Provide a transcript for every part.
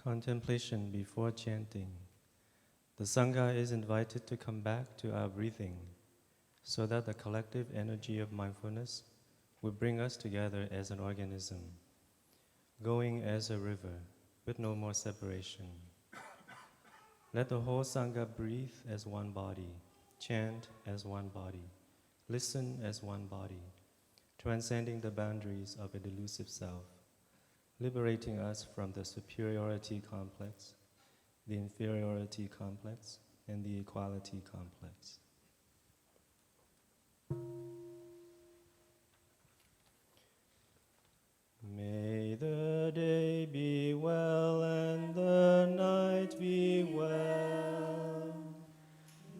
Contemplation before chanting. The Sangha is invited to come back to our breathing so that the collective energy of mindfulness will bring us together as an organism, going as a river with no more separation. Let the whole Sangha breathe as one body, chant as one body, listen as one body, transcending the boundaries of a delusive self, liberating us from the superiority complex, the inferiority complex, and the equality complex. May the day be well and the night be well.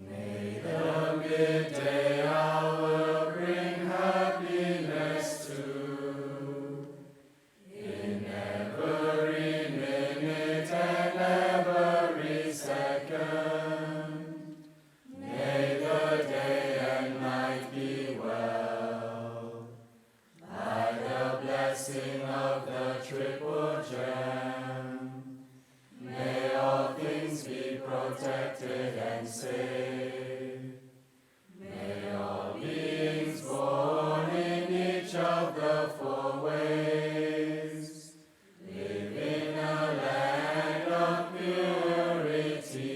May the midday hour bring happiness to in every minute and every second. May the day and night be well. By the blessing of the triple gem, may all things be protected and safe. May all beings born in each of the four ways live in a land of purity.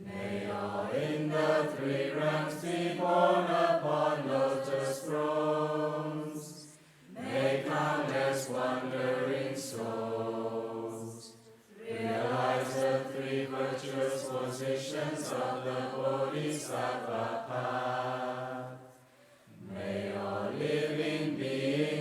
May all in the three realms be born upon lotus thrones. May countless wandering souls realize the three virtuous positions of the Bodhisattva path. May all living beings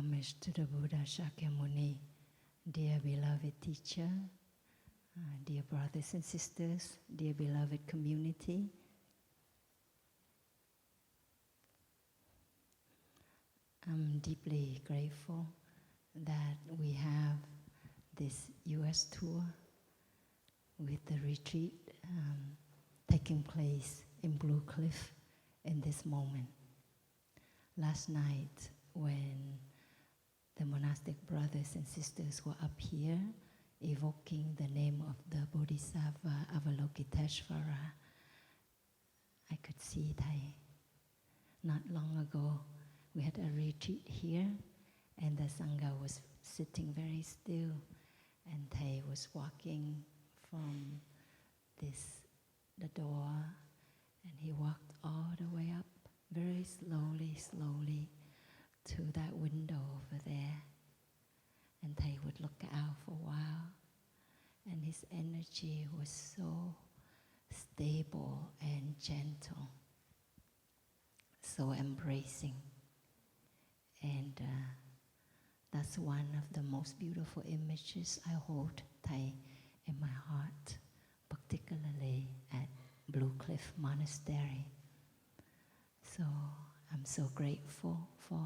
Homage to the Buddha Shakyamuni, dear beloved teacher, dear brothers and sisters, dear beloved community. I'm deeply grateful that we have this US tour with the retreat taking place in Blue Cliff in this moment. Last night, when the monastic brothers and sisters were up here evoking the name of the Bodhisattva Avalokiteshvara, I could see Thai. Not long ago, we had a retreat here, and the Sangha was sitting very still, and Thai was walking from the door, and he walked all the way up, very slowly, to that window over there. And Thai would look out for a while, and his energy was so stable and gentle, so embracing. And that's one of the most beautiful images I hold Thai in my heart, particularly at Blue Cliff Monastery. So I'm so grateful for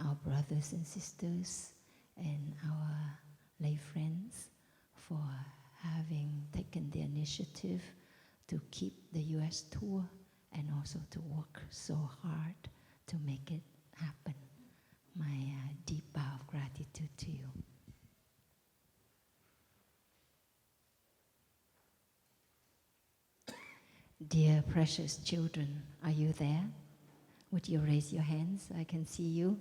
our brothers and sisters and our lay friends for having taken the initiative to keep the US tour and also to work so hard to make it happen. My deep bow of gratitude to you. Dear precious children, are you there? Would you raise your hands? I can see you.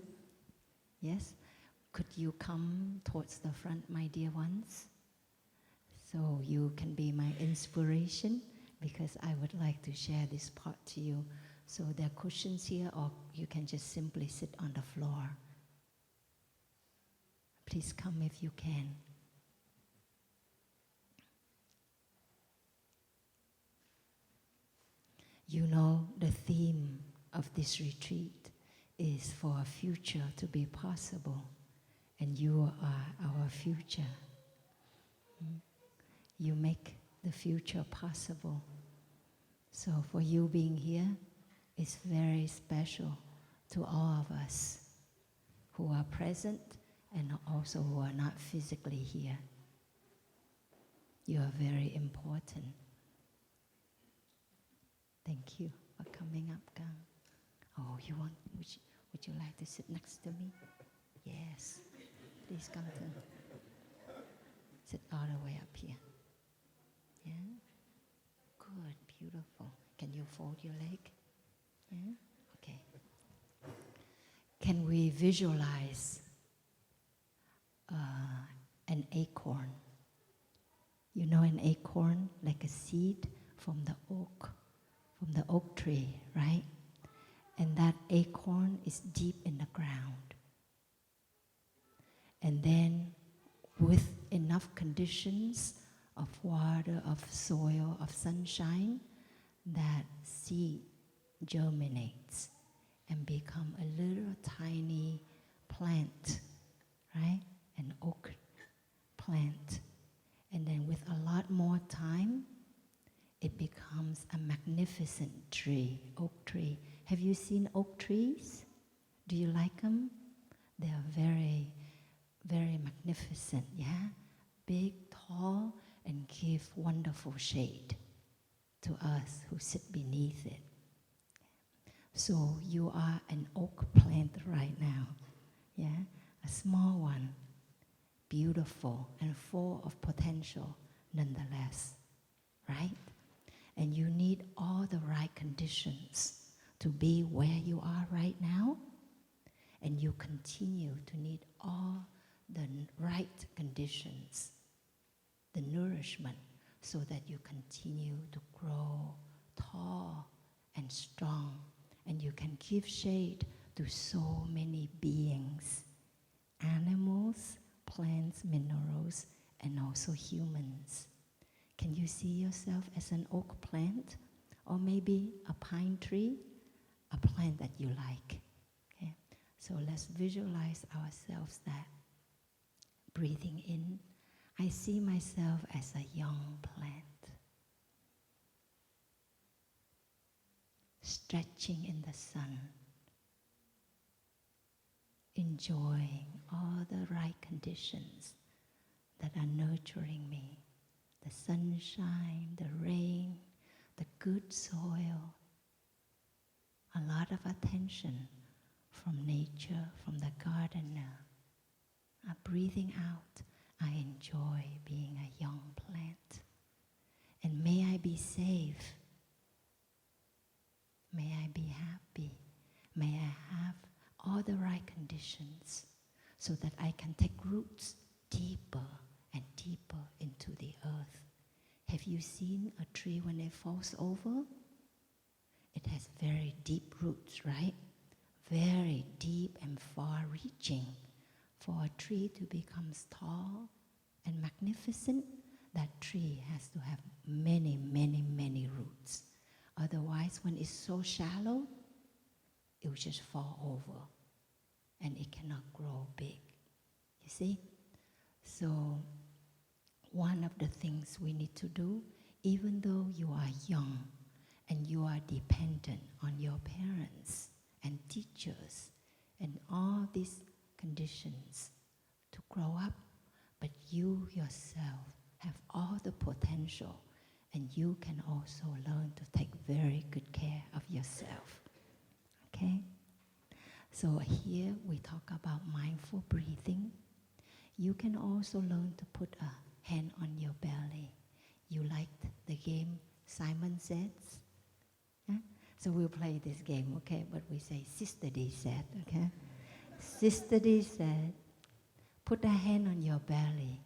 Yes? Could you come towards the front, my dear ones? So you can be my inspiration, because I would like to share this part to you. So there are cushions here, or you can just simply sit on the floor. Please come if you can. You know, the theme of this retreat is for a future to be possible, and you are our future. You make the future possible. So for you being here is very special to all of us who are present and also who are not physically here. You are very important. Thank you for coming up, Kang. Oh, would you like to sit next to me? Yes. Please come to sit all the way up here. Yeah? Good, beautiful. Can you fold your leg? Yeah? Okay. Can we visualize an acorn? You know an acorn, like a seed from the oak tree, right? And that acorn is deep in the ground. And then with enough conditions of water, of soil, of sunshine, that seed germinates and become a little tiny plant, right? An oak plant. And then with a lot more time, it becomes a magnificent tree, oak tree. Have you seen oak trees? Do you like them? They are very, very magnificent, yeah? Big, tall, and give wonderful shade to us who sit beneath it. So you are an oak plant right now, yeah? A small one, beautiful and full of potential nonetheless, right? And you need all the right conditions to be where you are right now, and you continue to need all the right conditions, the nourishment, so that you continue to grow tall and strong, and you can give shade to so many beings, animals, plants, minerals, and also humans. Can you see yourself as an oak plant, or maybe a pine tree, a plant that you like? Okay? So let's visualize ourselves that breathing in, I see myself as a young plant, stretching in the sun, enjoying all the right conditions that are nurturing me. The sunshine, the rain, the good soil, a lot of attention from nature, from the gardener. Breathing out, I enjoy being a young plant. And may I be safe. May I be happy. May I have all the right conditions so that I can take roots deeper and deeper into the earth. Have you seen a tree when it falls over? It has very deep roots, right? Very deep and far-reaching. For a tree to become tall and magnificent, that tree has to have many, many, many roots. Otherwise, when it's so shallow, it will just fall over and it cannot grow big. You see? So, one of the things we need to do, even though you are young and you are dependent on your parents and teachers and all these conditions to grow up, but you yourself have all the potential and you can also learn to take very good care of yourself. Okay? So here we talk about mindful breathing. You can also learn to put a hand on your belly. You liked the game Simon Says? Yeah? So we'll play this game, okay? But we say Sister D said, okay? Sister D said, put a hand on your belly.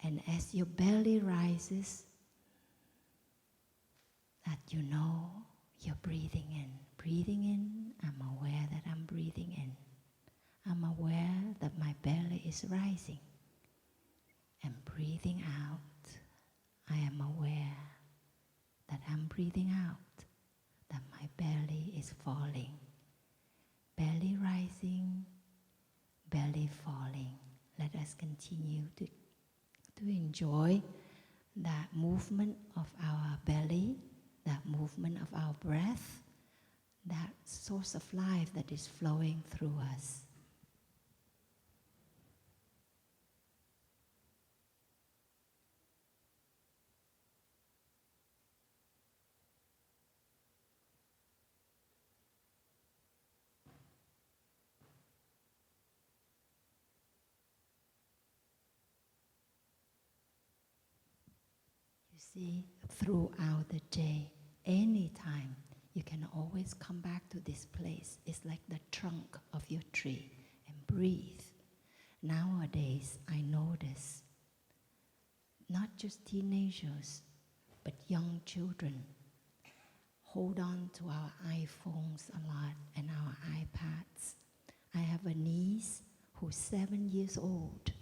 And as your belly rises, that you know you're breathing in. Breathing in, I'm aware that I'm breathing in. I'm aware that my belly is rising. And breathing out, I am aware that I'm breathing out, that my belly is falling. Belly rising, belly falling. Let us continue to enjoy that movement of our belly, that movement of our breath, that source of life that is flowing through us. You see, throughout the day, anytime, you can always come back to this place. It's like the trunk of your tree, and breathe. Nowadays, I notice, not just teenagers, but young children hold on to our iPhones a lot and our iPads. I have a niece who's 7 years old.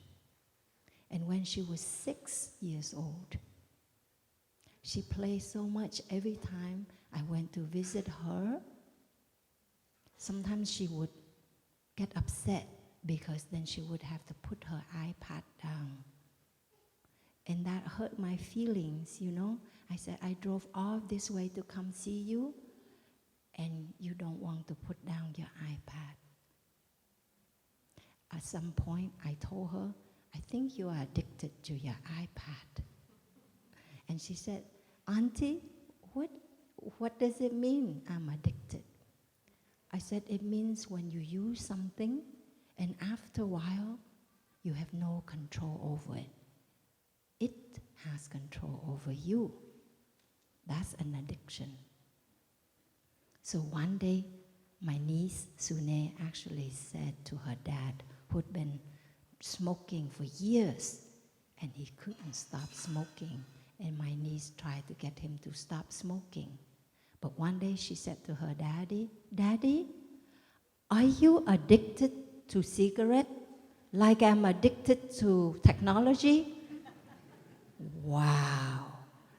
And when she was 6 years old, she played so much every time I went to visit her. Sometimes she would get upset because then she would have to put her iPad down. And that hurt my feelings, you know. I said, I drove all this way to come see you, and you don't want to put down your iPad. At some point, I told her, I think you are addicted to your iPad. And she said, Auntie, what does it mean I'm addicted? I said, it means when you use something, and after a while, you have no control over it. It has control over you. That's an addiction. So one day, my niece, Sune, actually said to her dad, who'd been smoking for years, and he couldn't stop smoking. And my niece tried to get him to stop smoking. But one day she said to her daddy, Daddy, are you addicted to cigarette like I'm addicted to technology? Wow,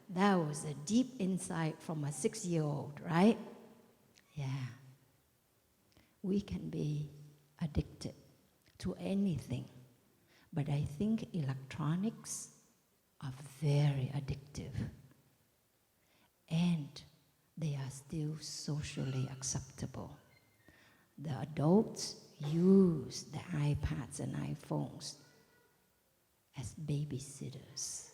that was a deep insight from a 6-year-old, right? Yeah. we can be addicted to anything. But I think electronics are very addictive. And they are still socially acceptable. The adults use the iPads and iPhones as babysitters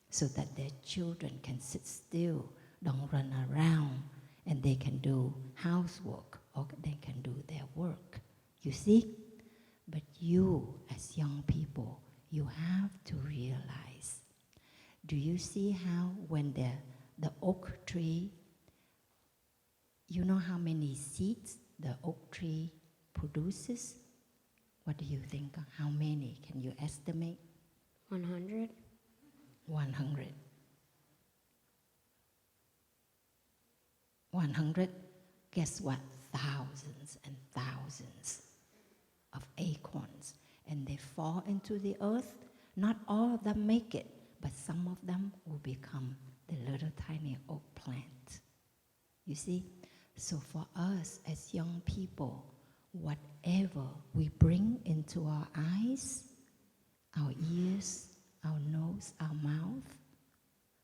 so that their children can sit still, don't run around, and they can do housework or they can do their work. You see? But you, as young people, you have to realize, do you see how when the oak tree, you know how many seeds the oak tree produces? What do you think? How many? Can you estimate? 100? 100. 100, guess what? Thousands and thousands of acorns. And they fall into the earth. Not all of them make it, but some of them will become the little tiny oak plant. You see? So for us as young people, whatever we bring into our eyes, our ears, our nose, our mouth,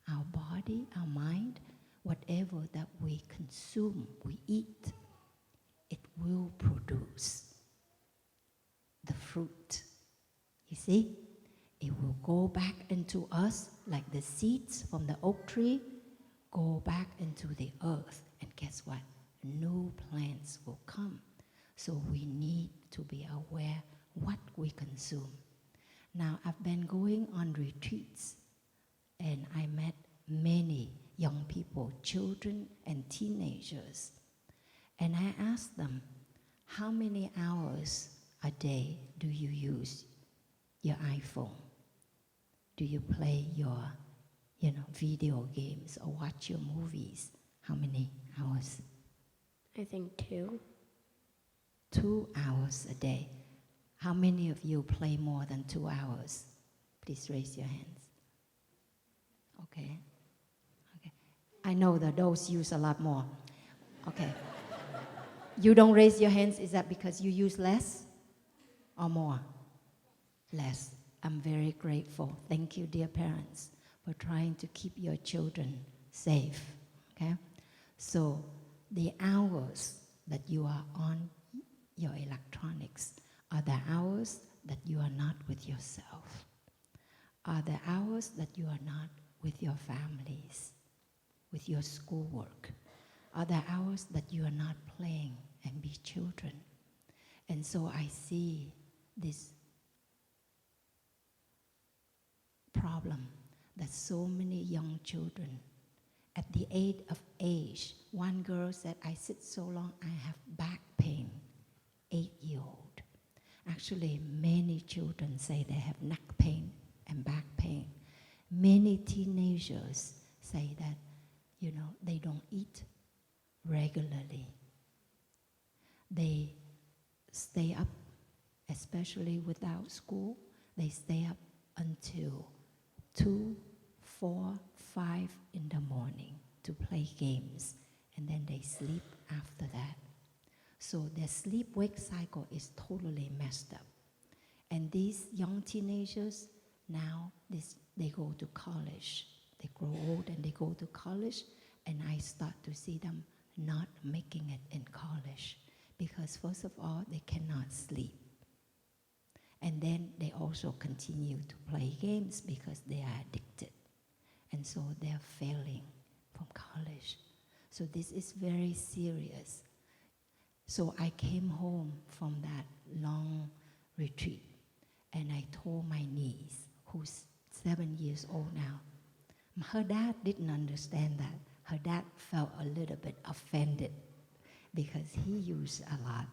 our body, our mind, whatever that we consume, we eat, it will produce the fruit. You see? It will go back into us like the seeds from the oak tree go back into the earth. And guess what? New plants will come. So we need to be aware what we consume. Now, I've been going on retreats, and I met many young people, children and teenagers. And I asked them, how many hours a day do you use your iPhone? Do you play your, video games or watch your movies? How many hours? I think 2. 2 hours a day. How many of you play more than 2 hours? Please raise your hands. Okay. I know that those use a lot more. Okay. You don't raise your hands, is that because you use less or more? Less. I'm very grateful. Thank you, dear parents, for trying to keep your children safe. Okay? So the hours that you are on your electronics are the hours that you are not with yourself, are the hours that you are not with your families, with your schoolwork, are the hours that you are not playing and be children. And so I see this problem that so many young children at the age, one girl said, I sit so long, I have back pain, 8-year-old. Actually, many children say they have neck pain and back pain. Many teenagers say that, they don't eat regularly. They stay up, especially without school, they stay up until 2, 4, 5 in the morning to play games, and then they sleep after that. So their sleep-wake cycle is totally messed up. And these young teenagers, now they go to college. They grow old and they go to college, and I start to see them not making it in college because, first of all, they cannot sleep. And then they also continue to play games because they are addicted. And so they're failing from college. So this is very serious. So I came home from that long retreat, and I told my niece, who's 7 years old now, her dad didn't understand that. Her dad felt a little bit offended because he used a lot.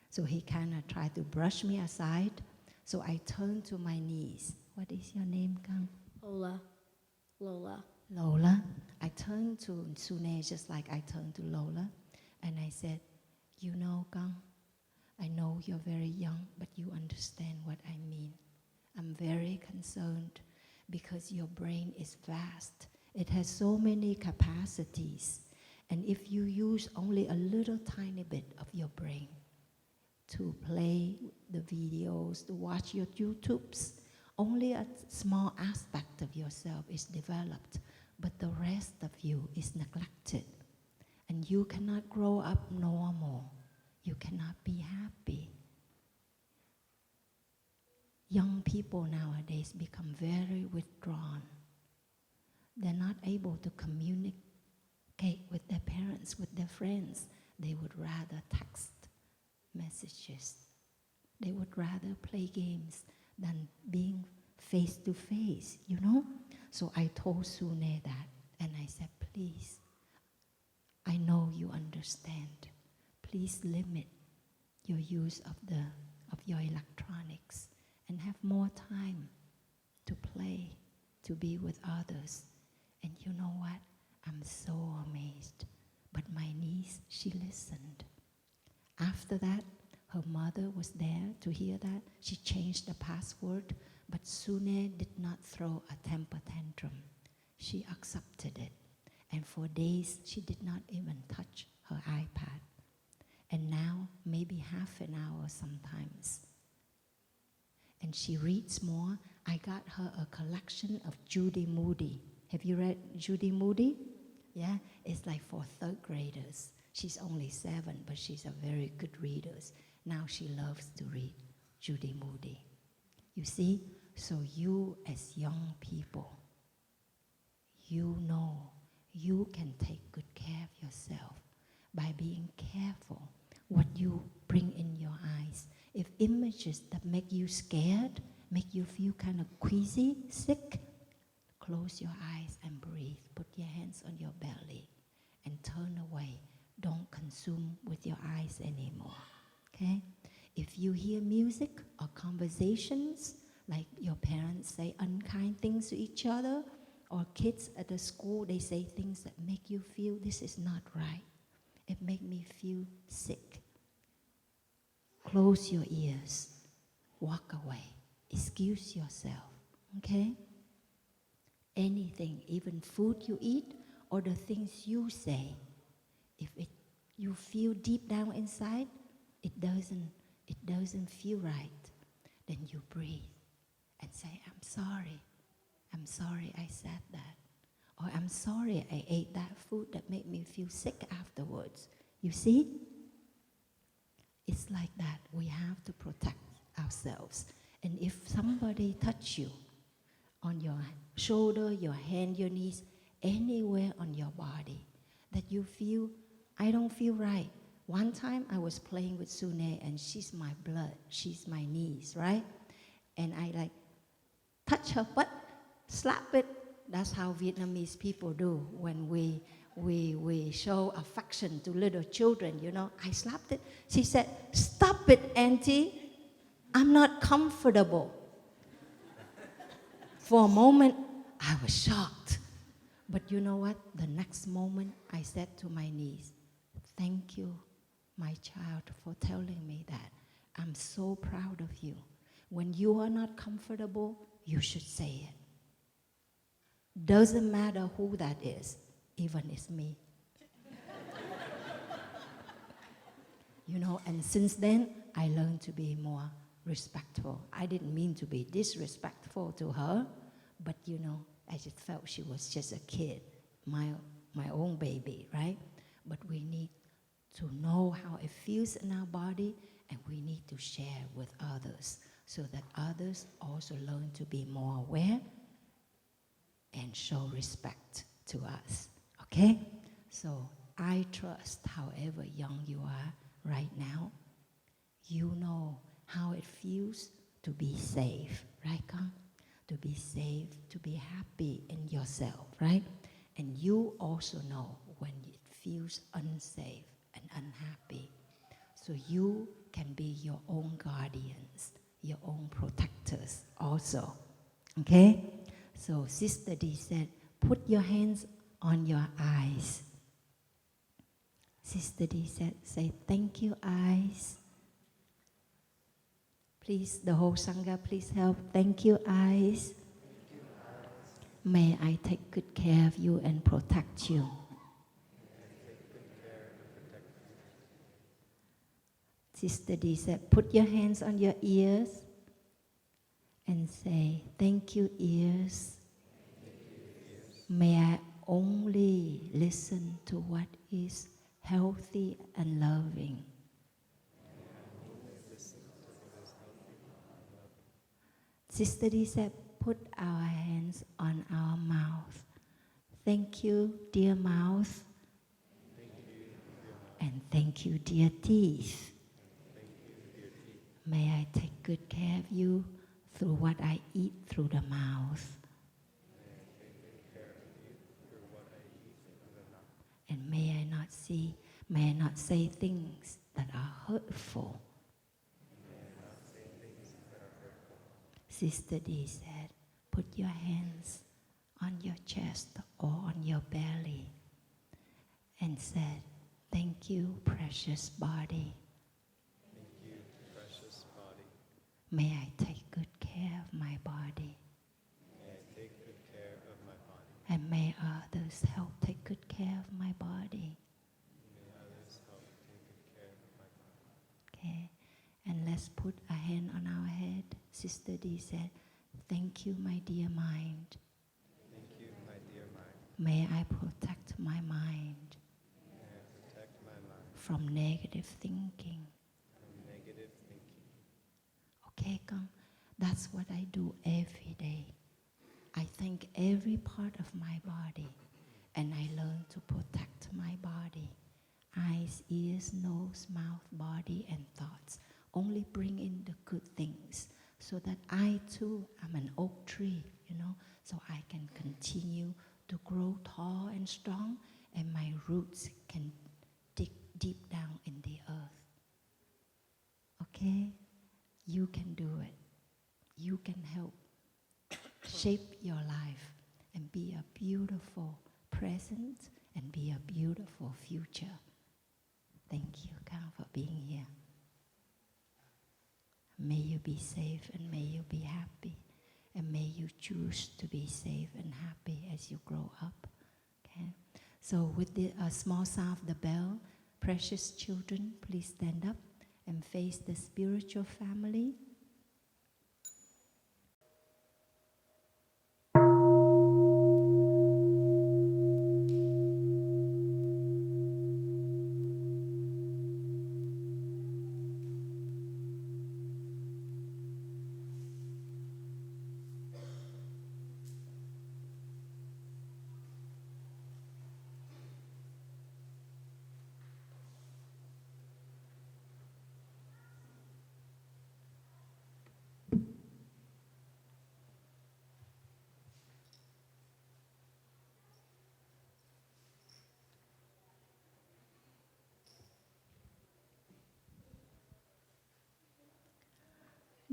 So he kind of tried to brush me aside. So I turned to my niece. What is your name, Kang? Lola. Lola. I turned to Sune just like I turned to Lola. And I said, Kang, I know you're very young, but you understand what I mean. I'm very concerned because your brain is vast. It has so many capacities. And if you use only a little tiny bit of your brain to play the videos, to watch your YouTubes, only a small aspect of yourself is developed, but the rest of you is neglected. And you cannot grow up normal. You cannot be happy. Young people nowadays become very withdrawn. They're not able to communicate with their parents, with their friends. They would rather text messages. They would rather play games than being face to face, you know? So I told Sune that, and I said, please, I know you understand. Please limit your use of your electronics and have more time to play, to be with others. And you know what? I'm so amazed. But my niece, she listened. After that, her mother was there to hear that. She changed the password, but Sune did not throw a temper tantrum. She accepted it. And for days, she did not even touch her iPad. And now, maybe half an hour sometimes. And she reads more. I got her a collection of Judy Moody. Have you read Judy Moody? Yeah, it's like for third graders. She's only 7, but she's a very good reader. Now she loves to read Judy Moody. You see, so you as young people, you know you can take good care of yourself by being careful what you bring in your eyes. If images that make you scared, make you feel kind of queasy, sick, close your eyes and breathe. Put your hands on your belly and turn away. Don't consume with your eyes anymore, okay? If you hear music or conversations, like your parents say unkind things to each other, or kids at the school, they say things that make you feel this is not right. It makes me feel sick. Close your ears. Walk away. Excuse yourself, okay? Anything, even food you eat or the things you say, if you feel deep down inside, it doesn't feel right, then you breathe and say, I'm sorry I said that. Or I'm sorry I ate that food that made me feel sick afterwards. You see? It's like that. We have to protect ourselves. And if somebody touch you on your shoulder, your hand, your knees, anywhere on your body that you feel, I don't feel right. One time I was playing with Sune and she's my blood, she's my niece, right? And I like touch her butt, slap it. That's how Vietnamese people do when we show affection to little children, you know. I slapped it. She said, stop it, Auntie. I'm not comfortable. For a moment, I was shocked. But you know what? The next moment, I said to my niece, thank you, my child, for telling me that. I'm so proud of you. When you are not comfortable, you should say it. Doesn't matter who that is, even it's me. You know, and since then, I learned to be more respectful. I didn't mean to be disrespectful to her, but you know, I just felt she was just a kid, my own baby, right? But we need to know how it feels in our body, and we need to share with others so that others also learn to be more aware and show respect to us, okay? So I trust, however young you are right now, you know how it feels to be safe, right, Kang? To be safe, to be happy in yourself, right? And you also know when it feels unsafe and unhappy. So you can be your own guardians, your own protectors also, okay? So Sister D said, put your hands on your eyes. Sister D said, say, thank you, eyes. Please, the whole Sangha, please help. Thank you, eyes. May I take good care of you and protect you. Sister D said, put your hands on your ears and say, thank you, ears. May I only listen to what is healthy and loving. Sister D said, put our hands on our mouth. Thank you, dear mouth. And thank you, dear teeth. May I take good care of you through what I eat through the mouth. And may I not say things that are hurtful. Sister D said, put your hands on your chest or on your belly and said, thank you, precious body. Thank you, precious body. May I take good care of my body. May I take good care of my body. And may others help take good care of my body. May others help take good care of my body. Okay, and let's put a hand on our head. Sister D said, thank you, my dear mind. Thank you, my dear mind. May I protect my mind May I protect my mind from negative thinking. from negative thinking. Okay, Kang, that's what I do every day. I thank every part of my body, and I learn to protect my body. Eyes, ears, nose, mouth, body, and thoughts. Only bring in the good things, so that I too am an oak tree, so I can continue to grow tall and strong, and my roots can dig deep down in the earth. Okay? You can do it. You can help shape your life and be a beautiful present and be a beautiful future. Thank you, Kang, for being here. May you be safe and may you be happy. And may you choose to be safe and happy as you grow up. Okay? So with the small sound of the bell, precious children, please stand up and face the spiritual family.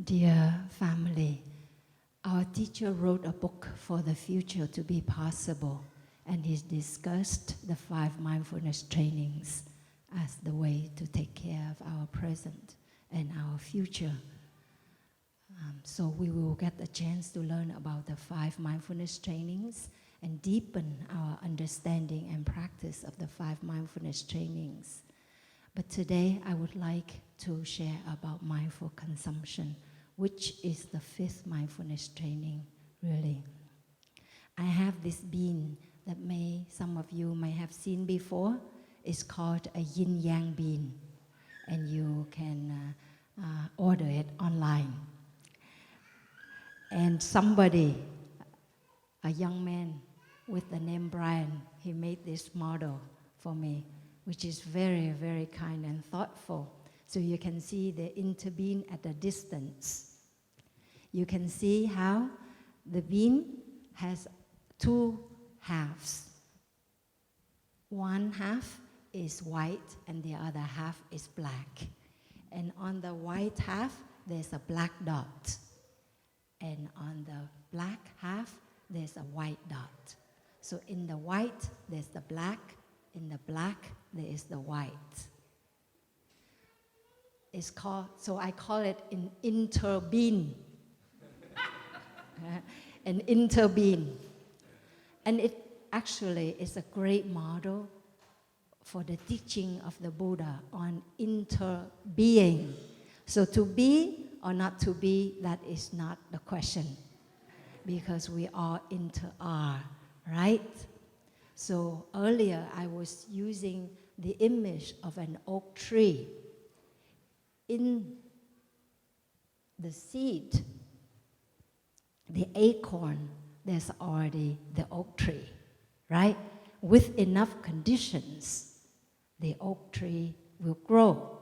Dear family, our teacher wrote a book for the future to be possible, and he discussed the 5 mindfulness trainings as the way to take care of our present and our future. So we will get a chance to learn about the 5 mindfulness trainings and deepen our understanding and practice of the 5 mindfulness trainings. But today I would like to share about mindful consumption, which is the 5th mindfulness training, really. I have this bean that some of you may have seen before. It's called a yin-yang bean, and you can order it online. And somebody, a young man with the name Brian, he made this model for me, which is very, very kind and thoughtful. So you can see the interbean at a distance. You can see how the bean has 2 halves. One half is white and the other half is black. And on the white half, there's a black dot. And on the black half, there's a white dot. So in the white, there's the black. In the black, there is the white. So I call it an interbean. An interbean. And it actually is a great model for the teaching of the Buddha on interbeing. So to be or not to be, that is not the question, because we all are, right? So earlier I was using the image of an oak tree. In the seed, the acorn, there's already the oak tree, right? With enough conditions, the oak tree will grow.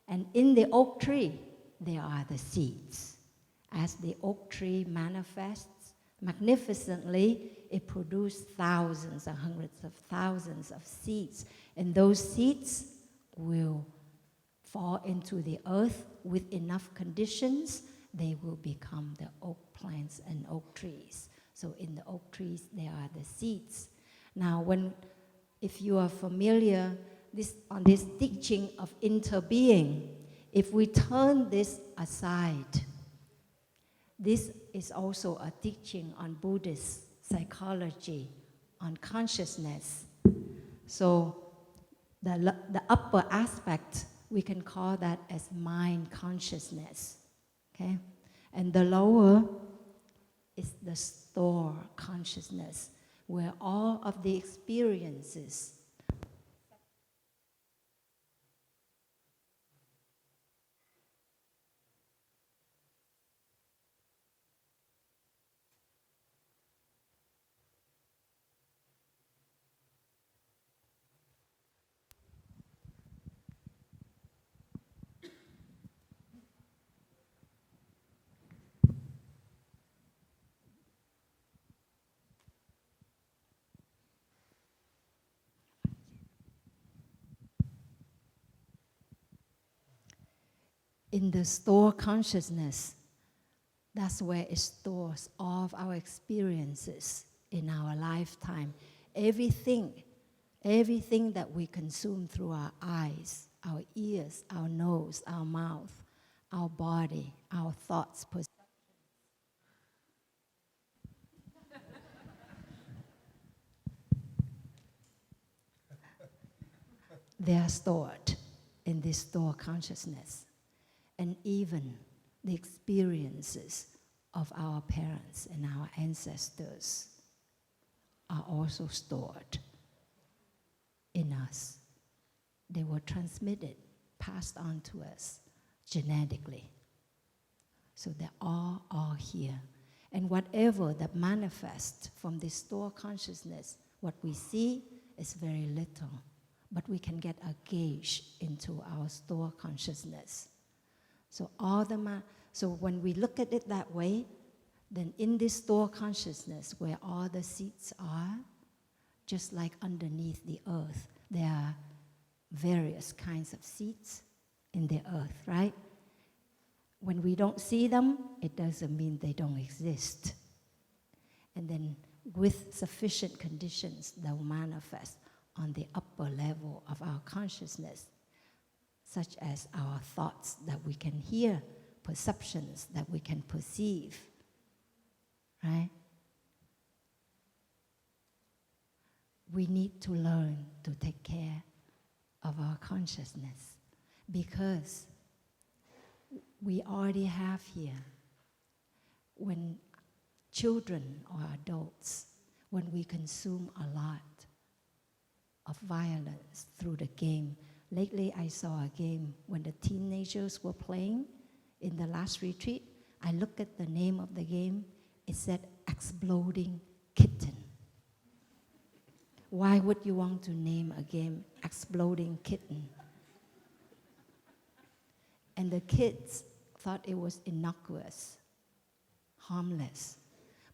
And in the oak tree, there are the seeds. As the oak tree manifests magnificently, it produces thousands and hundreds of thousands of seeds. And those seeds will fall into the earth with enough conditions, they will become the oak plants and oak trees. So in the oak trees, there are the seeds. Now, if you are familiar on this teaching of interbeing, if we turn this aside, this is also a teaching on Buddhist psychology, on consciousness. So the upper aspect, we can call that as mind consciousness, okay? And the lower is the store consciousness, where all of the experiences in the store consciousness, that's where it stores all of our experiences in our lifetime. Everything that we consume through our eyes, our ears, our nose, our mouth, our body, our thoughts, they are stored in this store consciousness. And even the experiences of our parents and our ancestors are also stored in us. They were transmitted, passed on to us genetically. So they're all here. And whatever that manifests from this store consciousness, what we see is very little, but we can get a gauge into our store consciousness. So so when we look at it that way, then in this store consciousness where all the seeds are, just like underneath the earth, there are various kinds of seeds in the earth, right? When we don't see them, it doesn't mean they don't exist. And then with sufficient conditions, they'll manifest on the upper level of our consciousness, such as our thoughts that we can hear, perceptions that we can perceive, right? We need to learn to take care of our consciousness, because we already have here, when children or adults, when we consume a lot of violence through the game. Lately, I saw a game when the teenagers were playing in the last retreat. I looked at the name of the game. It said, Exploding Kitten. Why would you want to name a game Exploding Kitten? And the kids thought it was innocuous, harmless.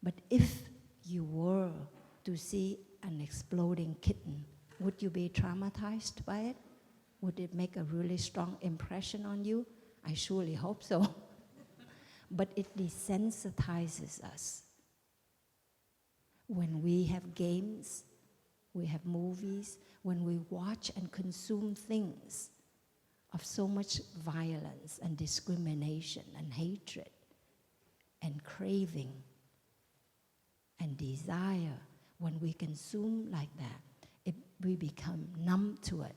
But if you were to see an exploding kitten, would you be traumatized by it? Would it make a really strong impression on you? I surely hope so. But it desensitizes us. When we have games, we have movies, when we watch and consume things of so much violence and discrimination and hatred and craving and desire, when we consume like that, it we become numb to it.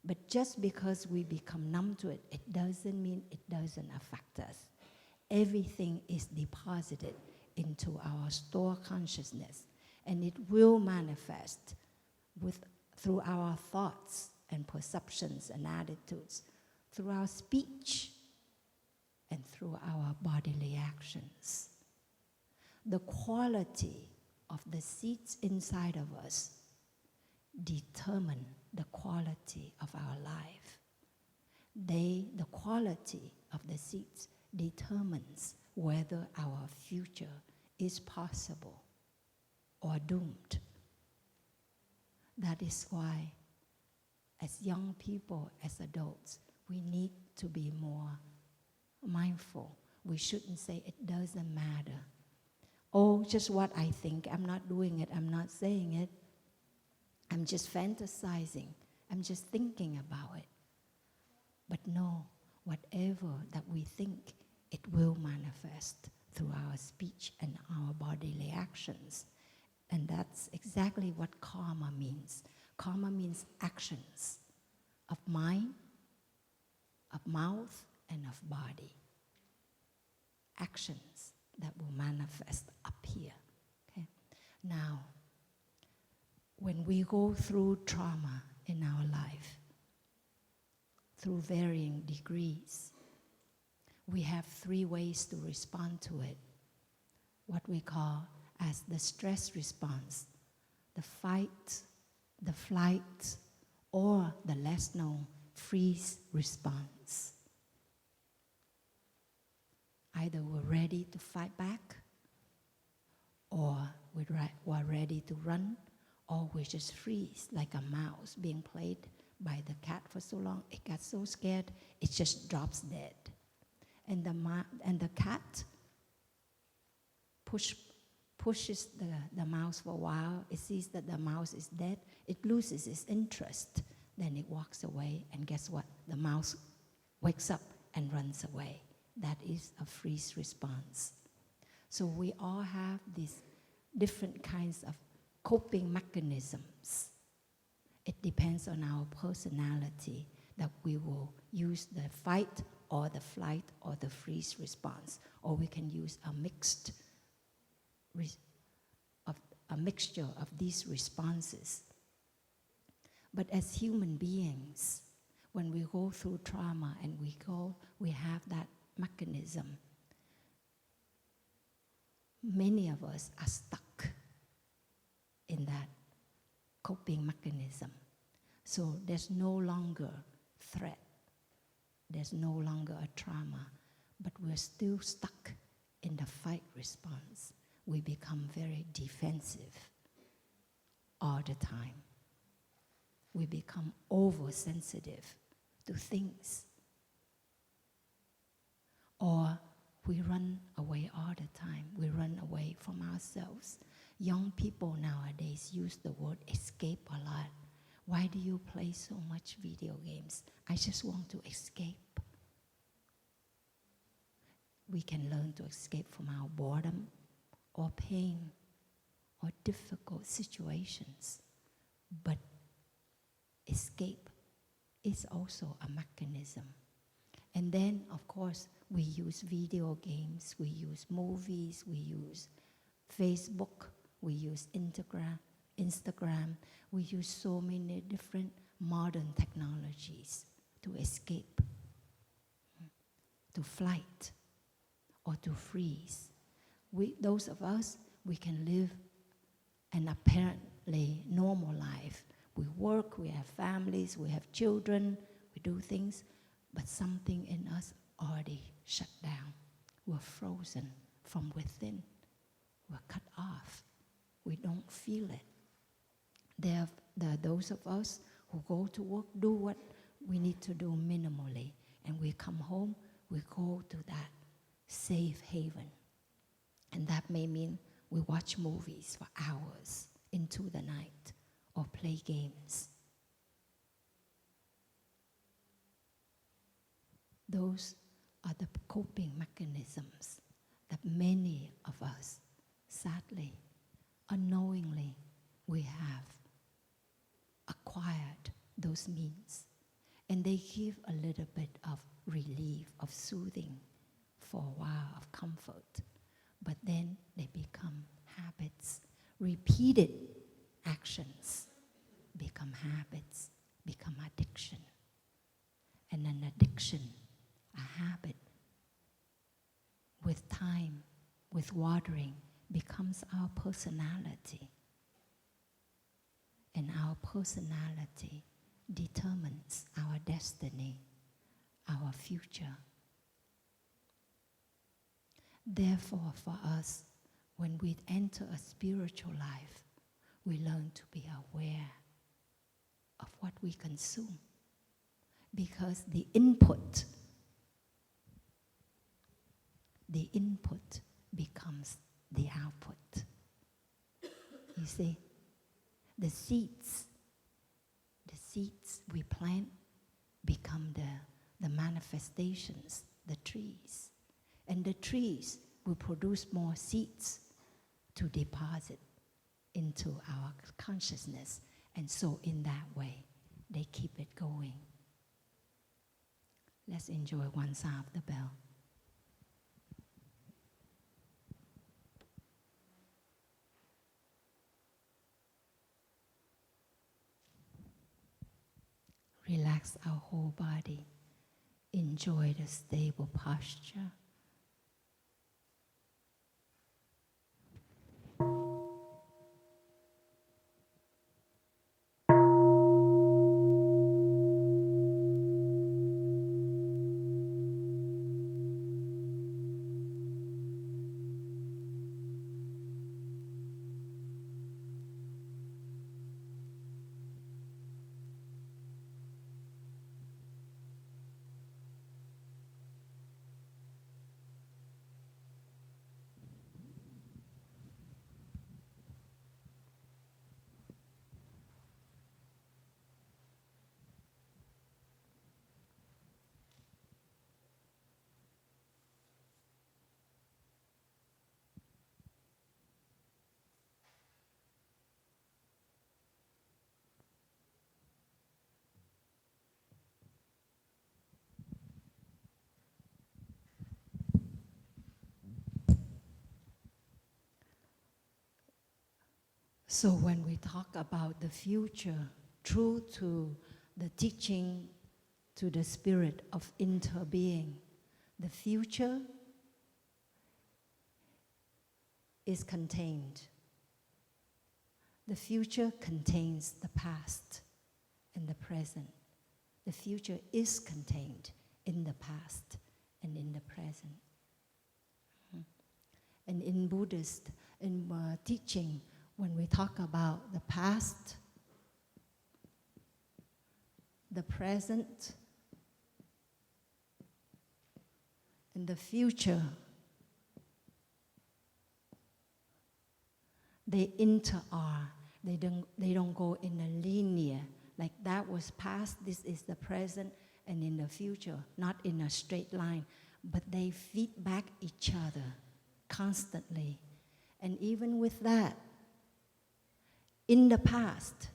But just because we become numb to it, it doesn't mean it doesn't affect us. Everything is deposited into our store consciousness, and it will manifest through our thoughts and perceptions and attitudes, through our speech, and through our bodily actions. The quality of the seeds inside of us determine the quality of our life. The quality of the seeds determines whether our future is possible or doomed. That is why, as young people, as adults, we need to be more mindful. We shouldn't say it doesn't matter. Oh, just what I think. I'm not doing it. I'm not saying it. I'm just fantasizing. I'm just thinking about it. But no, whatever that we think, it will manifest through our speech and our bodily actions. And that's exactly what karma means. Karma means actions of mind, of mouth, and of body. Actions that will manifest up here. Okay? Now, when we go through trauma in our life, through varying degrees, we have 3 ways to respond to it. What we call as the stress response, the fight, the flight, or the less known freeze response. Either we're ready to fight back, or we're ready to run, or we just freeze like a mouse being played by the cat for so long. It got so scared, it just drops dead. And the cat pushes the mouse for a while. It sees that the mouse is dead. It loses its interest. Then it walks away, and guess what? The mouse wakes up and runs away. That is a freeze response. So we all have these different kinds of coping mechanisms. It depends on our personality that we will use the fight or the flight or the freeze response, or we can use a mixture of these responses. But as human beings, when we go through trauma and we have that mechanism, many of us are stuck in that coping mechanism. So there's no longer threat, there's no longer a trauma, but we're still stuck in the fight response. We become very defensive all the time. We become oversensitive to things. Or we run away all the time. We run away from ourselves. Young people nowadays use the word escape a lot. Why do you play so much video games? I just want to escape. We can learn to escape from our boredom or pain or difficult situations. But escape is also a mechanism. And then, of course, we use video games, we use movies, we use Facebook, we use Instagram, we use so many different modern technologies to escape, to flight, or to freeze. Those of us, we can live an apparently normal life. We work, we have families, we have children, we do things, but something in us already shut down. We're frozen from within. We're cut off. We don't feel it. There are those of us who go to work, do what we need to do minimally, and we come home, we go to that safe haven. And that may mean we watch movies for hours into the night or play games. Those are the coping mechanisms that many of us, sadly, unknowingly, we have acquired those means. And they give a little bit of relief, of soothing for a while, of comfort. But then they become habits. Repeated actions become habits, become addiction. And an addiction, a habit, with time, with watering, becomes our personality. And our personality determines our destiny, our future. Therefore, for us, when we enter a spiritual life, we learn to be aware of what we consume. Because the input becomes the output. You see, the seeds we plant become the manifestations, the trees. And the trees will produce more seeds to deposit into our consciousness. And so in that way, they keep it going. Let's enjoy one sound of the bell. Relax our whole body. Enjoy the stable posture. So when we talk about the future, true to the teaching, to the spirit of interbeing, the future is contained. The future contains the past and the present. The future is contained in the past and in the present. And in Buddhist teaching, when we talk about the past, the present, and the future, they inter-are. They don't go in a linear, like that was past, this is the present, and in the future, not in a straight line, but they feed back each other constantly. And even with that, in the past,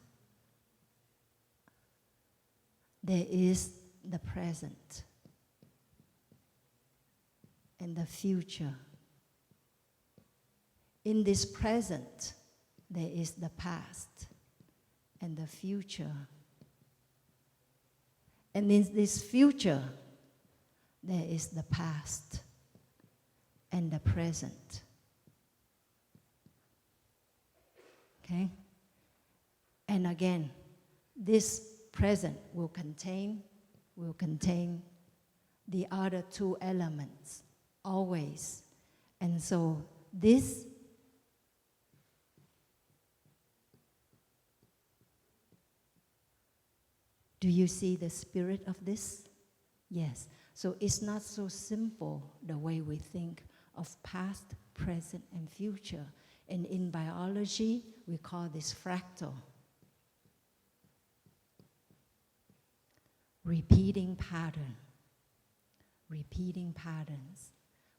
there is the present and the future. In this present, there is the past and the future. And in this future, there is the past and the present. Okay? And again, this present will contain the other two elements, always. And so this do you see the spirit of this? Yes. So it's not so simple the way we think of past, present, and future. And in biology, we call this fractal. Repeating pattern. Repeating patterns.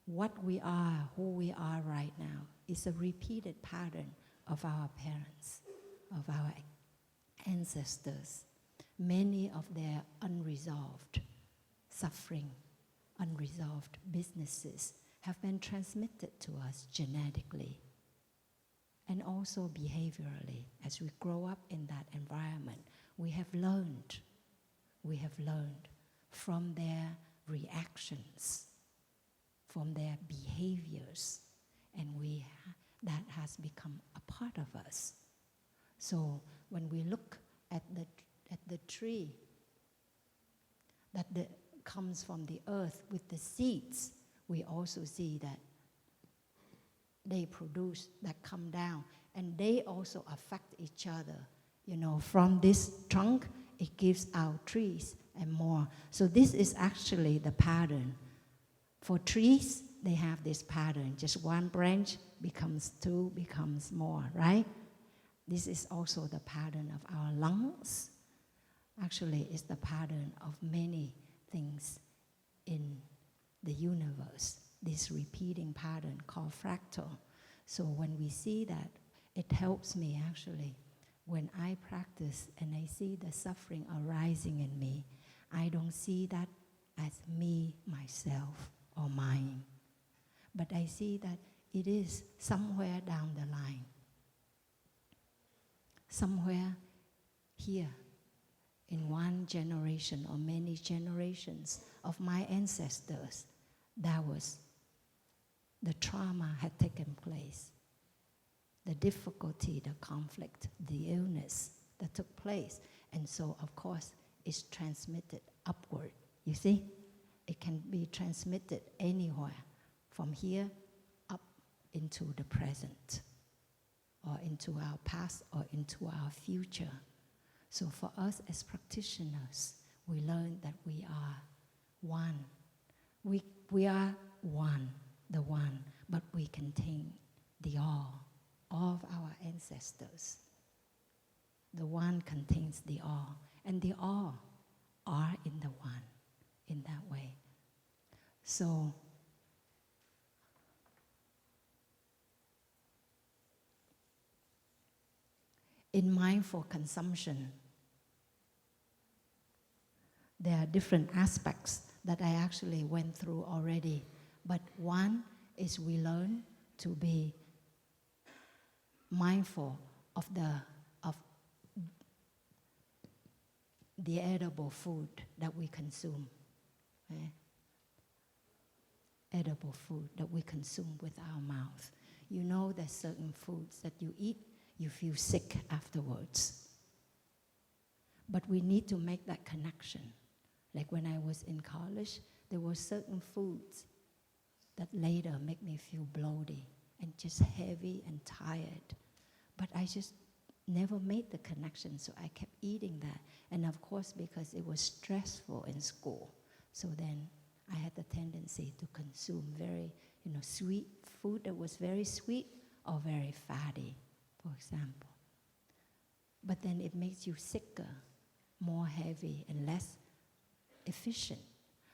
What we are, who we are right now, is a repeated pattern of our parents, of our ancestors, many of their unresolved suffering, unresolved businesses have been transmitted to us genetically and also behaviorally. As we grow up in that environment, we have learned from their reactions, from their behaviors, and that has become a part of us. So when we look at the tree that comes from the earth with the seeds, we also see that they produce, that come down, and they also affect each other. You know, from this trunk, it gives out trees and more. So this is actually the pattern. For trees, they have this pattern. Just one branch becomes two, becomes more, right? This is also the pattern of our lungs. Actually, it's the pattern of many things in the universe, this repeating pattern called fractal. So when we see that, it helps me actually. When I practice and I see the suffering arising in me, I don't see that as me, myself, or mine. But I see that it is somewhere down the line. Somewhere here, in one generation or many generations of my ancestors, the trauma had taken place. The difficulty, the conflict, the illness that took place. And so, of course, it's transmitted upward. You see? It can be transmitted anywhere, from here up into the present, or into our past, or into our future. So for us as practitioners, we learn that we are one. We are one, the one, but we contain the all of our ancestors. The one contains the all, and the all are in the one, in that way. So, in mindful consumption, there are different aspects that I actually went through already. But one is we learn to be mindful of the edible food that we consume. Edible food that we consume with our mouth. You know there's certain foods that you eat, you feel sick afterwards. But we need to make that connection. Like when I was in college, there were certain foods that later make me feel bloated and just heavy and tired. But I just never made the connection, so I kept eating that. And of course, because it was stressful in school, so then I had the tendency to consume very, sweet food that was very sweet or very fatty, for example. But then it makes you sicker, more heavy, and less efficient.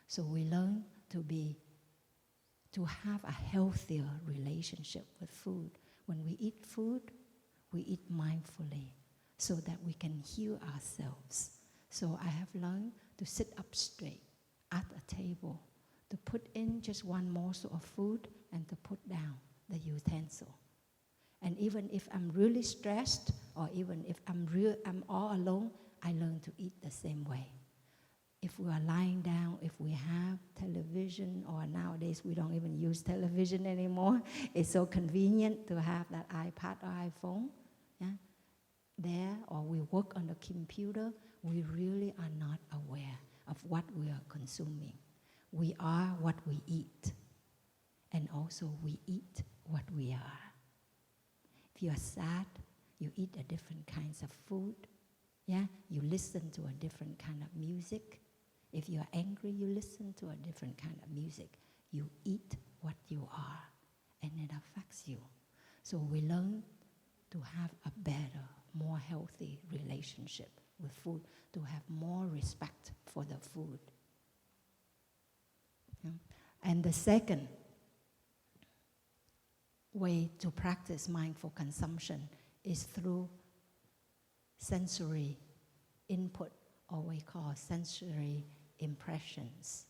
So we learn to have a healthier relationship with food. When we eat food, we eat mindfully so that we can heal ourselves. So I have learned to sit up straight at a table, to put in just one morsel of food and to put down the utensil. And even if I'm really stressed, or even if I'm all alone, I learn to eat the same way. If we are lying down, if we have television, or nowadays we don't even use television anymore, it's so convenient to have that iPad or iPhone there, or we work on the computer, we really are not aware of what we are consuming. We are what we eat, and also we eat what we are. If you are sad, you eat a different kinds of food. You listen to a different kind of music. If you are angry, you listen to a different kind of music. You eat what you are, and it affects you. So we learn to have a better, more healthy relationship with food, to have more respect for the food. And the second way to practice mindful consumption is through sensory input, or we call sensory impressions.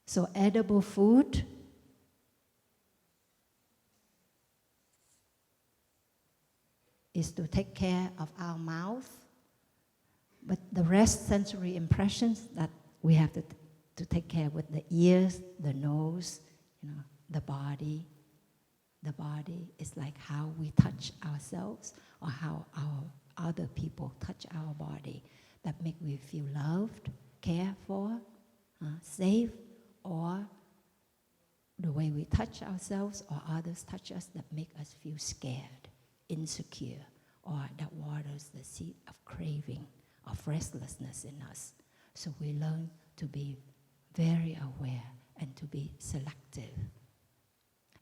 So edible food is to take care of our mouth, but the rest sensory impressions that we have to take care with the ears, the nose, the body. The body is like how we touch ourselves or how our other people touch our body that make we feel loved, cared for, safe, or the way we touch ourselves or others touch us that make us feel scared, insecure, or that waters the seed of craving, of restlessness in us. So we learn to be very aware and to be selective.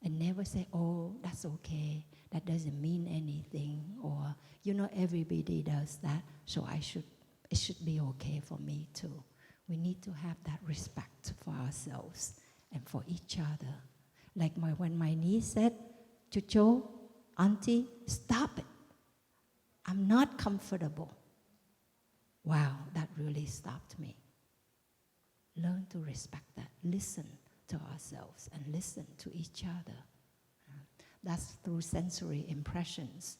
And never say, oh, that's okay, that doesn't mean anything, or, everybody does that, so it should be okay for me too. We need to have that respect for ourselves and for each other. Like when my niece said, Chucho, Auntie, stop it. I'm not comfortable. Wow, that really stopped me. Learn to respect that. Listen to ourselves and listen to each other. That's through sensory impressions.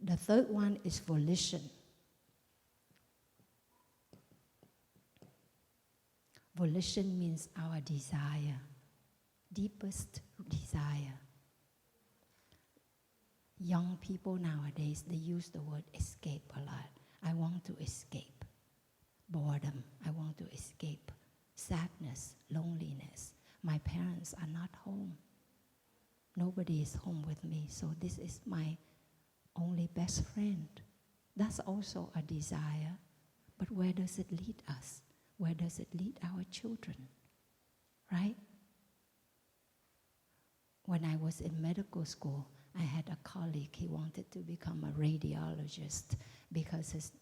The third one is volition. Volition means our desire, deepest desire. Young people nowadays, they use the word escape a lot. I want to escape boredom. I want to escape sadness, loneliness. My parents are not home. Nobody is home with me, so this is my only best friend. That's also a desire. But where does it lead us? Where does it lead our children? Right? When I was in medical school, I had a colleague, he wanted to become a radiologist because his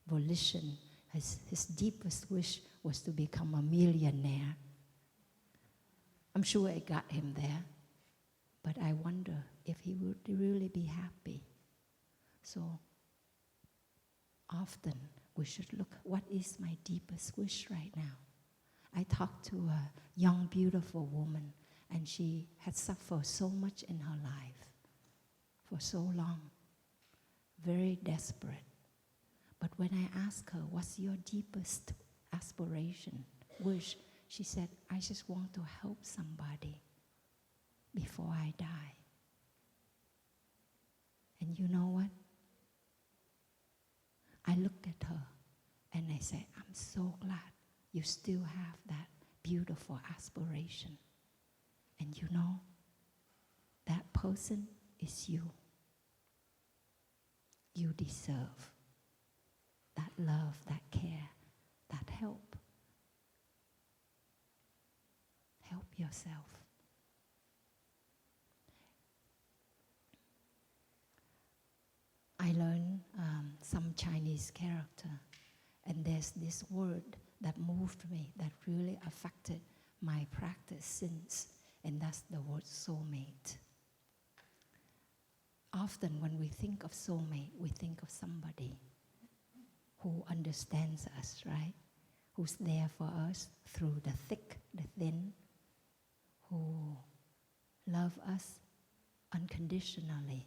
volition, his deepest wish was to become a millionaire. I'm sure it got him there, but I wonder if he would really be happy. So often we should look, what is my deepest wish right now? I talked to a young, beautiful woman, and she had suffered so much in her life for so long, very desperate. But when I asked her, what's your deepest aspiration, wish? She said, I just want to help somebody before I die. And you know what? I looked at her and I said, I'm so glad you still have that beautiful aspiration. And you know, that person is you. You deserve that love, that care, that help. Help yourself. I learned some Chinese character, and there's this word that moved me, that really affected my practice since, and that's the word soulmate. Often when we think of soulmate, we think of somebody who understands us, right? Who's there for us through the thick, the thin, who love us unconditionally.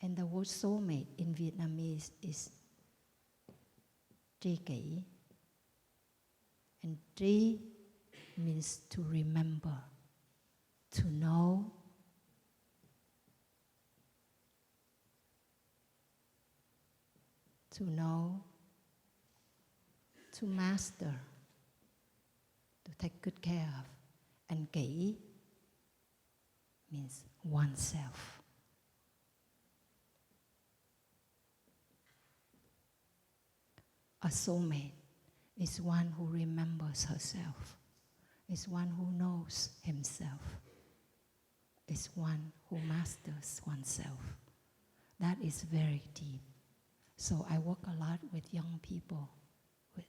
And the word soulmate in Vietnamese is tri kỷ. And tri means to remember, to know, to master, to take good care of. And kỷ means oneself. A soulmate is one who remembers herself, is one who knows himself, is one who masters oneself. That is very deep. So I work a lot with young people,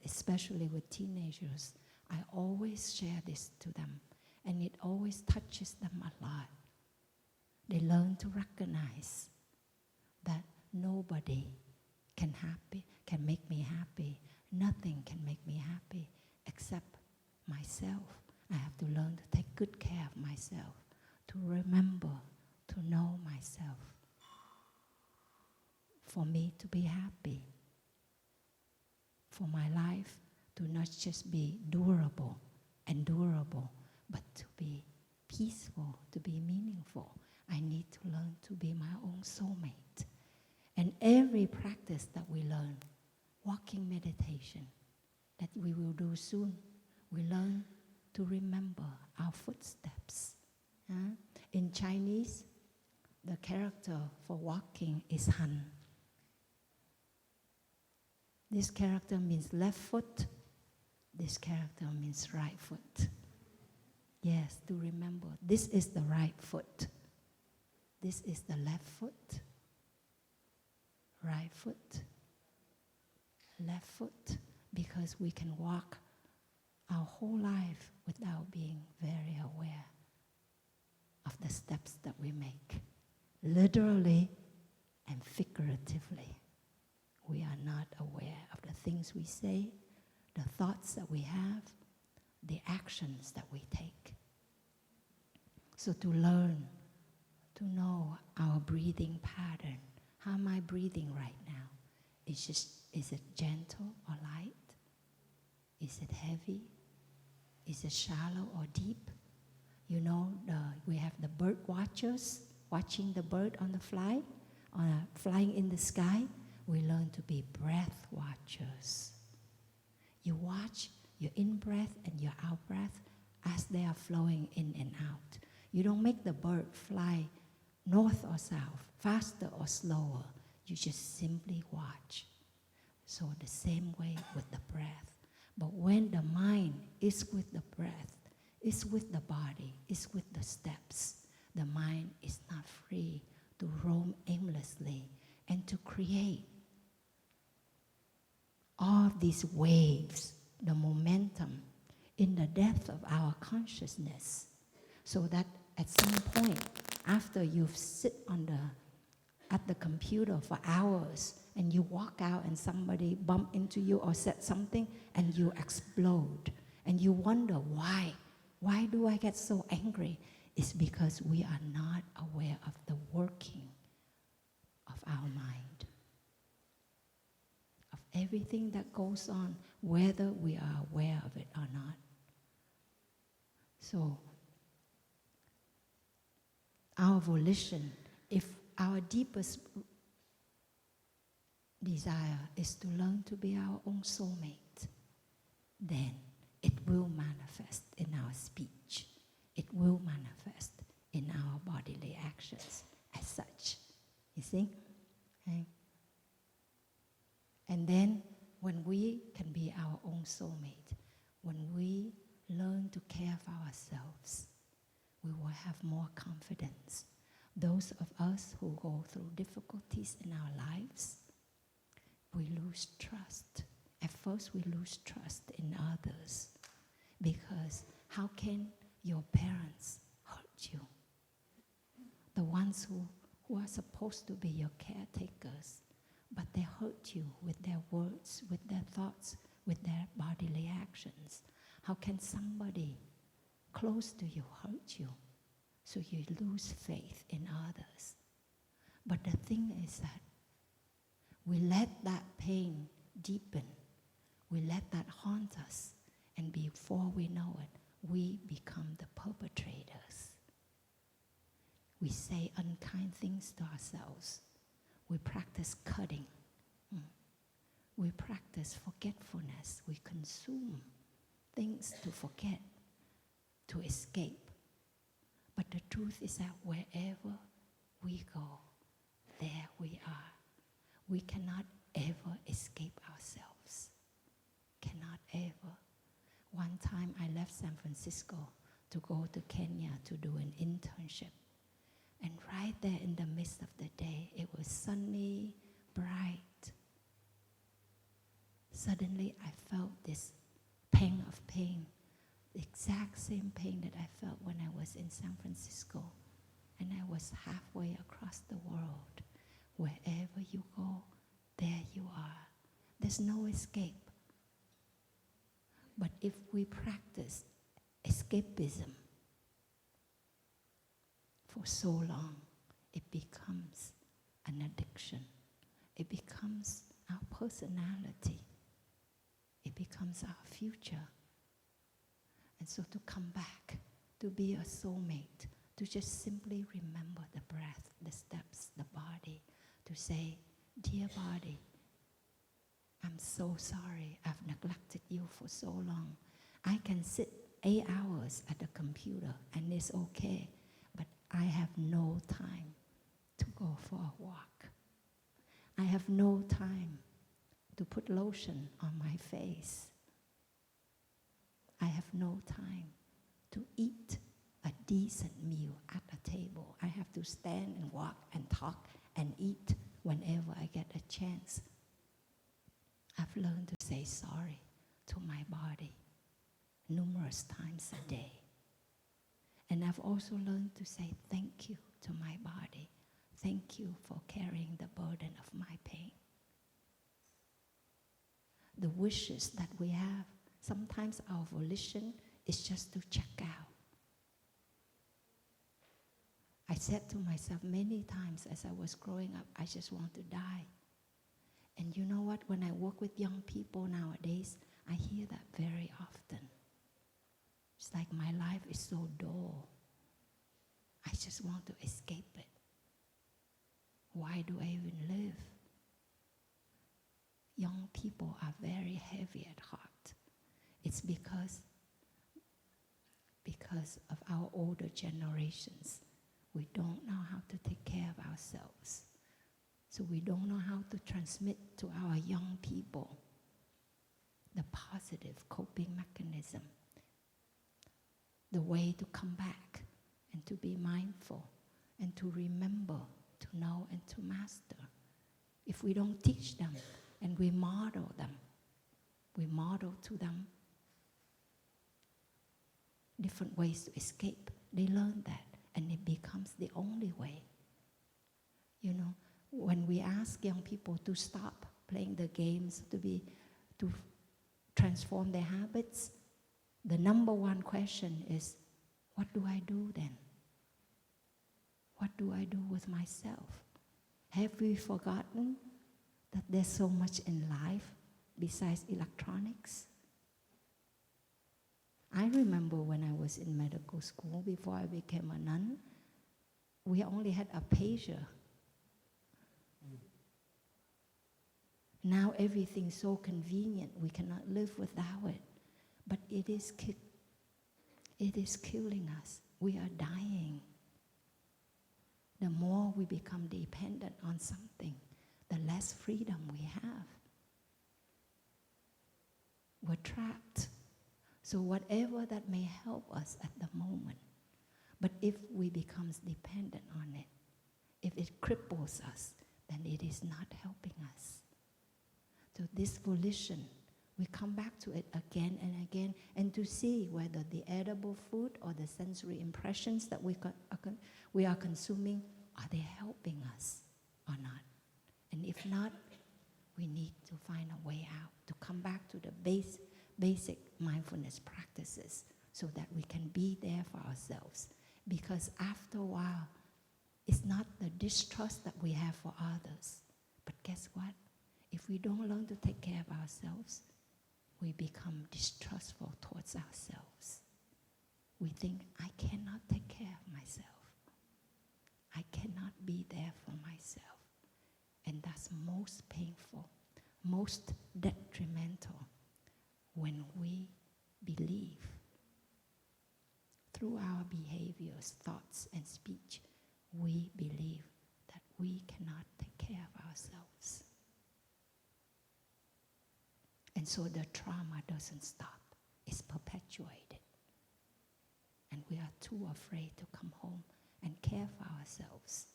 especially with teenagers. I always share this to them, and it always touches them a lot. They learn to recognize that nobody can make me happy. Nothing can make me happy except myself. I have to learn to take good care of myself, to remember, to know myself, for me to be happy, for my life to not just be durable, but to be peaceful, to be meaningful. I need to learn to be my own soulmate. And every practice that we learn, walking meditation, that we will do soon, we learn to remember our footsteps. In Chinese, the character for walking is Han. This character means left foot. This character means right foot. Yes, to remember, this is the right foot. This is the left foot. Right foot. Left foot. Because we can walk our whole life without being very aware of the steps that we make. Literally and figuratively. We are not aware of the things we say, the thoughts that we have, the actions that we take. So to learn, to know our breathing pattern. How am I breathing right now? Is it gentle or light? Is it heavy? Is it shallow or deep? You know, we have the bird watchers watching the bird on the flying in the sky. We learn to be breath watchers. You watch your in-breath and your out-breath as they are flowing in and out. You don't make the bird fly north or south, faster or slower. You just simply watch. So the same way with the breath. But when the mind is with the breath, is with the body, is with the steps, the mind is not free to roam aimlessly and to create all these waves, the momentum in the depth of our consciousness, so that at some point, after you've sit at the computer for hours and you walk out and somebody bump into you or said something and you explode and you wonder why do I get so angry? It's because we are not aware of the working of our mind, of everything that goes on, whether we are aware of it or not. So our volition, if our deepest desire is to learn to be our own soulmate, then it will manifest in our speech. It will manifest in our bodily actions as such. You see? Okay. And then when we can be our own soulmate, when we learn to care for ourselves, we will have more confidence. Those of us who go through difficulties in our lives, we lose trust. At first we lose trust in others, because how can your parents hurt you? The ones who are supposed to be your caretakers, but they hurt you with their words, with their thoughts, with their bodily actions. How can somebody close to you hurt you? So you lose faith in others. But the thing is that we let that pain deepen. We let that haunt us. And before we know it, we become the perpetrators. We say unkind things to ourselves. We practice cutting. We practice forgetfulness. We consume things to forget, to escape. But the truth is that wherever we go, there we are. We cannot ever escape ourselves. Cannot ever. One time I left San Francisco to go to Kenya to do an internship. And right there in the midst of the day, it was sunny, bright. Suddenly I felt this pang of pain, the exact same pain that I felt when I was in San Francisco. and I was halfway across the world. Wherever you go, there you are. There's no escape. But if we practice escapism for so long, it becomes an addiction. It becomes our personality. It becomes our future. And so to come back, to be a soulmate, to just simply remember the breath, the steps, the body, to say, dear body, I'm so sorry I've neglected you for so long. I can sit 8 hours at the computer and it's okay, but I have no time to go for a walk. I have no time to put lotion on my face. I have no time to eat a decent meal at a table. I have to stand and walk and talk and eat whenever I get a chance. I've learned to say sorry to my body numerous times a day. And I've also learned to say thank you to my body. Thank you for carrying the burden of my pain. The wishes that we have, sometimes our volition is just to check out. I said to myself many times as I was growing up, I just want to die. And you know what? When I work with young people nowadays, I hear that very often. It's like my life is so dull. I just want to escape it. Why do I even live? Young people are very heavy at heart. It's because of our older generations. We don't know how to take care of ourselves. So we don't know how to transmit to our young people the positive coping mechanism, the way to come back and to be mindful and to remember, to know and to master. If we don't teach them and we model to them different ways to escape, they learn that and it becomes the only way. You know, when we ask young people to stop playing the games, to transform their habits, the number one question is, what do I do then? What do I do with myself? Have we forgotten that there's so much in life besides electronics? I remember when I was in medical school, before I became a nun, we only had a pager. Now everything's so convenient, we cannot live without it. But it is killing us. We are dying. The more we become dependent on something, the less freedom we have. We're trapped. So whatever that may help us at the moment, but if we become dependent on it, if it cripples us, then it is not helping us. So this volition, we come back to it again and again, and to see whether the edible food or the sensory impressions that we are consuming, are they helping us or not? And if not, we need to find a way out, to come back to the basic mindfulness practices so that we can be there for ourselves. Because after a while, it's not the distrust that we have for others, but guess what? If we don't learn to take care of ourselves, we become distrustful towards ourselves. We think, I cannot take care of myself. I cannot be there for myself. And that's most painful, most detrimental when we believe through our behaviors, thoughts, and speech, we believe that we cannot take care of ourselves. And so the trauma doesn't stop. It's perpetuated. And we are too afraid to come home and care for ourselves.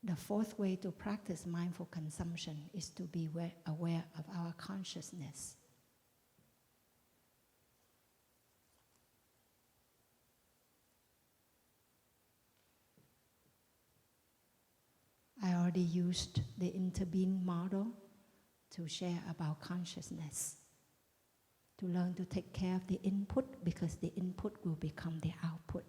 The fourth way to practice mindful consumption is to be aware of our consciousness. already used the interbeing model to share about consciousness, to learn to take care of the input, because the input will become the output,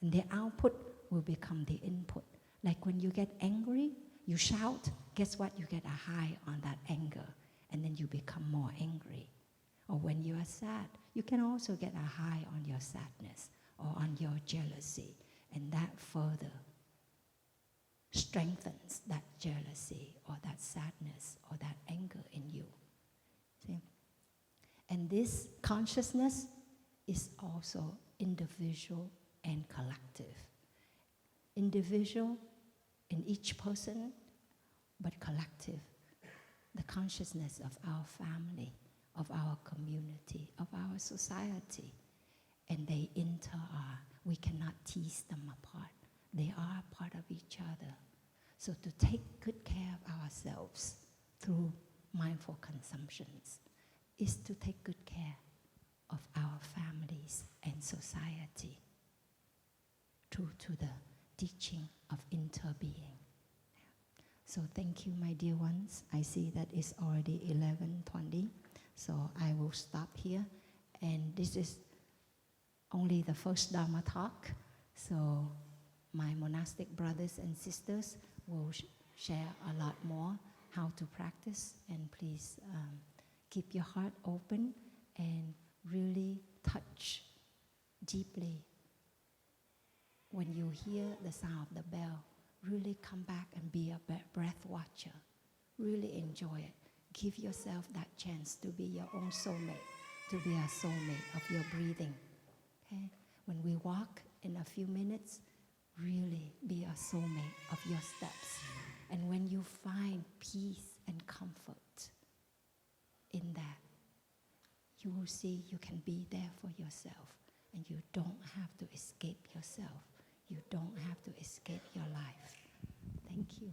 and the output will become the input. Like when you get angry, you shout, guess what? You get a high on that anger, and then you become more angry. Or when you are sad, you can also get a high on your sadness or on your jealousy, and that further strengthens that jealousy or that sadness or that anger in you. See? And this consciousness is also individual and collective. Individual in each person, but collective. The consciousness of our family, of our community, of our society. And they inter-are. We cannot tease them apart. They are part of each other. So to take good care of ourselves through mindful consumptions is to take good care of our families and society, true to the teaching of interbeing. So thank you, my dear ones. I see that it's already 11:20, so I will stop here. And this is only the first Dharma talk, so my monastic brothers and sisters will share a lot more how to practice, and please keep your heart open and really touch deeply. When you hear the sound of the bell, really come back and be a breath watcher. Really enjoy it. Give yourself that chance to be your own soulmate, to be a soulmate of your breathing. Okay? When we walk in a few minutes, really be a soulmate of your steps. And when you find peace and comfort in that, you will see you can be there for yourself, and you don't have to escape yourself. You don't have to escape your life. Thank you.